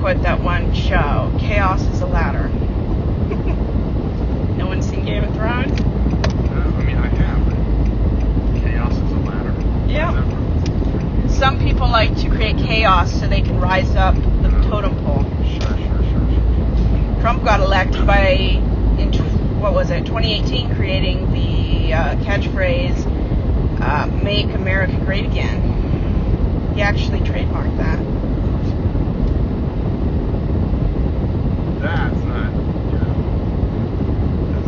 quote that one show, chaos is a ladder. No one's seen Game of Thrones? I mean, I have, but chaos is a ladder. Yeah. Some people like to create chaos so they can rise up the totem pole. Sure. Trump got elected by, 2018, creating the catchphrase, Make America Great Again. He actually trademarked that. That's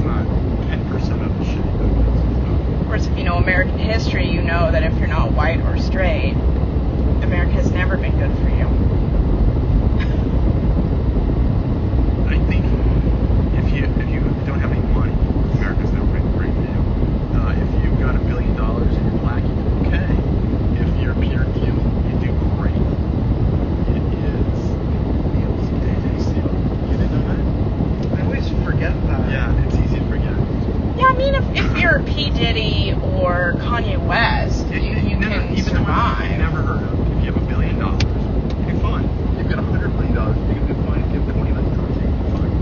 not 10% of the shit. Of course, if you know American history, you know that if you're not white or straight, America has never been good for you. I think if you don't have any money, America's never been great for you. If you've got $1 billion and you're black, you do okay. If you're Peter Thiel, you do great. It is you didn't know that? I always forget that. Yeah, it's easy to forget. Yeah, I mean, if you're P. Diddy or Kanye West, you can even survive. You've never heard of. If you have $1 billion, you'll be fine. You've got $100 million, you can be fine. If you have $20 million, you can be fine.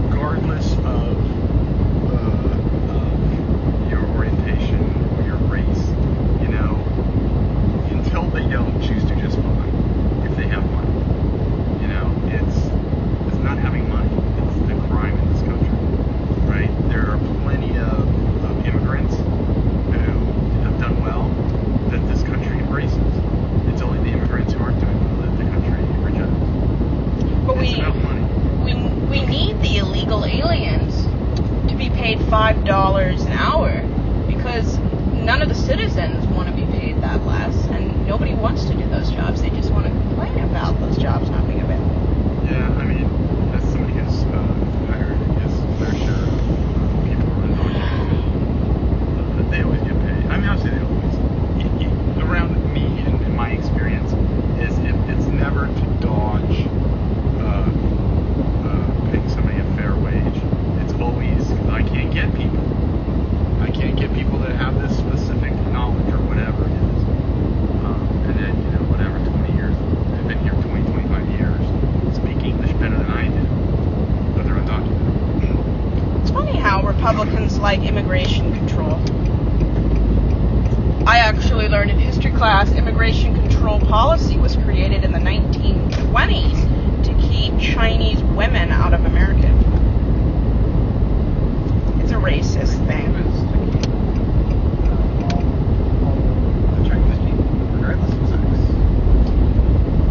Regardless of your orientation or your race, until they don't choose to just fine. If they have money, it's not having money. It's the crime in this country, right? There are plenty of immigrants who have done well that this country embraces. It's only the immigrants who aren't doing well that the country rejects. But it's about money. we need the illegal aliens to be paid $5 an hour because none of the citizens want to be paid that less, and nobody wants to do those jobs. They just want to complain about those jobs not being available. Yeah, I mean, as somebody who's hired his fair share of people who are undocumented, they always get paid. I mean, obviously they always. Around me and in my experience, is it's never to dodge paying somebody a fair wage. It's always, I can't get people. I can't get people that have this specific knowledge or whatever it is. And then, 20 years, I've been here 25 years, speak English better than I do, but they're undocumented. It's funny how Republicans like immigration control. I actually learned in history class immigration control policy was created in the 1920s to keep Chinese women out of America. It's a racist thing. The Chinese people, regardless of sex.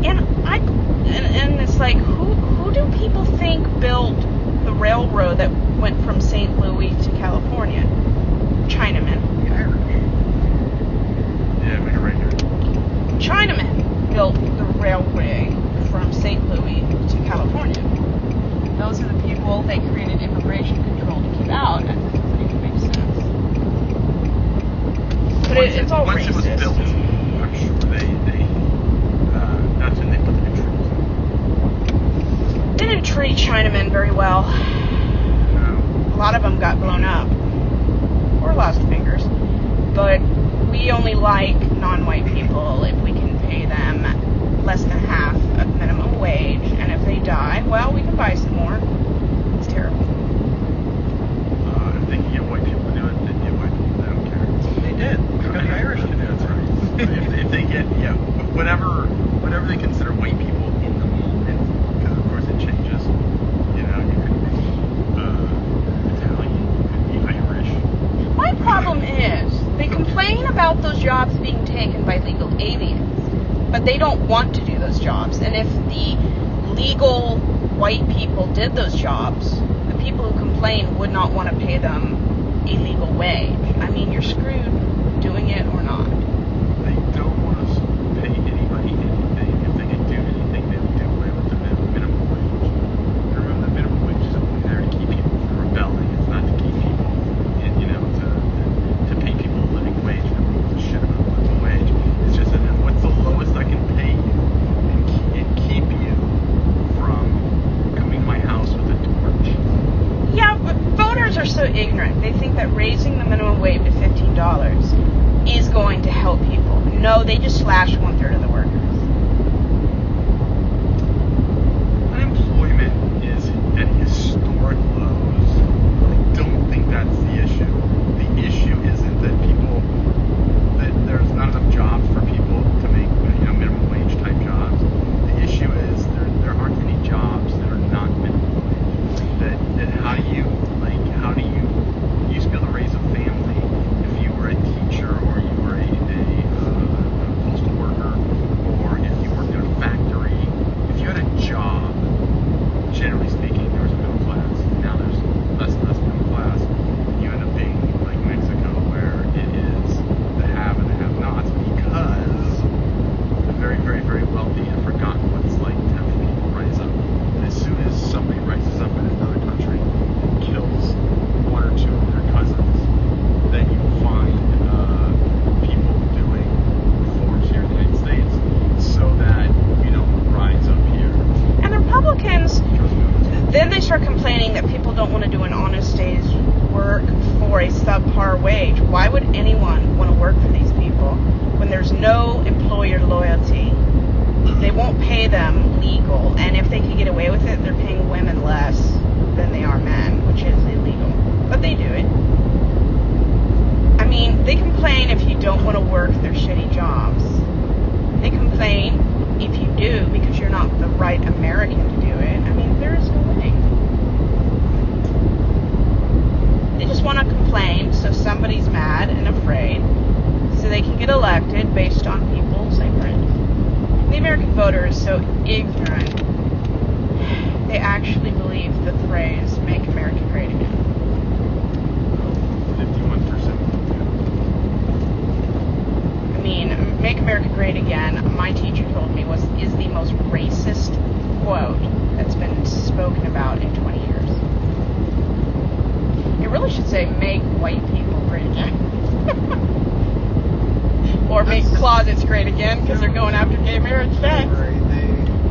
And it's like, who do people think built the railroad that went from St. Louis to California? Chinamen. The Irish. Yeah, make it right here. Chinamen built the railway from St. Louis to California. Those are the people they created immigration control to keep out, and I think it makes sense. But it's all once racist. it was built, I'm sure that's when they put the controls in. They didn't treat Chinamen very well. No. A lot of them got blown up or lost fingers. But we only like non-white people if we can pay them less than half of minimum wage, and if they die, well, we can buy some more. It's terrible. If they can get white people to do it, then get white people. They don't care. They did. Because the Irish did. That's right. if they get whatever they consider white people in the moment, because of course it changes. You could be Italian, you could be Irish. My problem is they complain about those jobs being taken by legal aliens, but they don't want to do those jobs. And if the legal white people did those jobs, the people who complain would not want to pay them a legal wage. I mean, you're screwed doing it or not. They don't want to pay anybody anything. If they can do anything, they would do away with the minimum wage. Remember, the minimum wage is only there to keep people from rebelling. It's not to keep people, to pay people a living wage. Nobody gives a shit about the living wage. It's just that what's the lowest I can pay you and keep you from coming to my house with a torch? Yeah, but voters are so ignorant. They think that raising the minimum wage to $15 is going to help people. No, they just slash 1/3 of the workers. there's no employer loyalty. They won't pay them legal, and if they can get away with it, they're paying women less than they are men, which is illegal. But they do it. I mean, they complain if you don't want to work their shitty jobs. They complain if you do because you're not the right American to do it. I mean, there is no way. They just want to complain so somebody's mad and afraid so they can get elected based on people's ignorance. The American voter is so ignorant. They actually believe the phrase, "Make America Great Again." 51%. I mean, "Make America Great Again," my teacher told me, is the most racist quote that's been spoken about in 20 years. It really should say, "Make white people great again." Or "Make closets great again," because they're going after gay marriage next.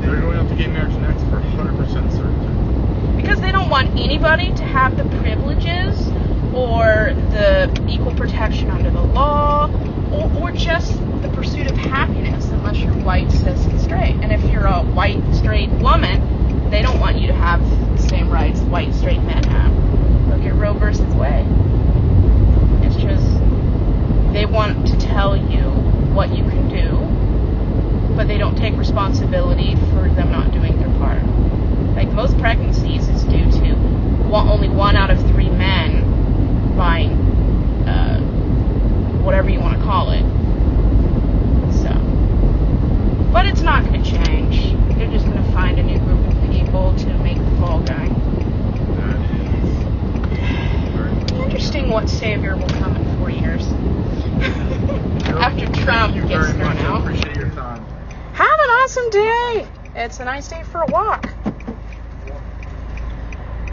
They're going after gay marriage next for 100% certainty. Because they don't want anybody to have the privileges or the equal protection under the law or just the pursuit of happiness unless you're white, cis, and straight. And if you're a white, straight woman, they don't want you to have the same rights white, straight men have. Look at Roe versus Wade. It's just, they want to tell you what you can do, but they don't take responsibility for them not doing their part. Like, most pregnancies is due to only 1 out of 3 men buying whatever you want to call it. So, but it's not going to change. They're just going to find a new group of people to make the fall guy. Interesting what savior will come in 4 years. After Trump Thank you gets very thrown much. I out. appreciate your time. Have an awesome day. It's a nice day for a walk.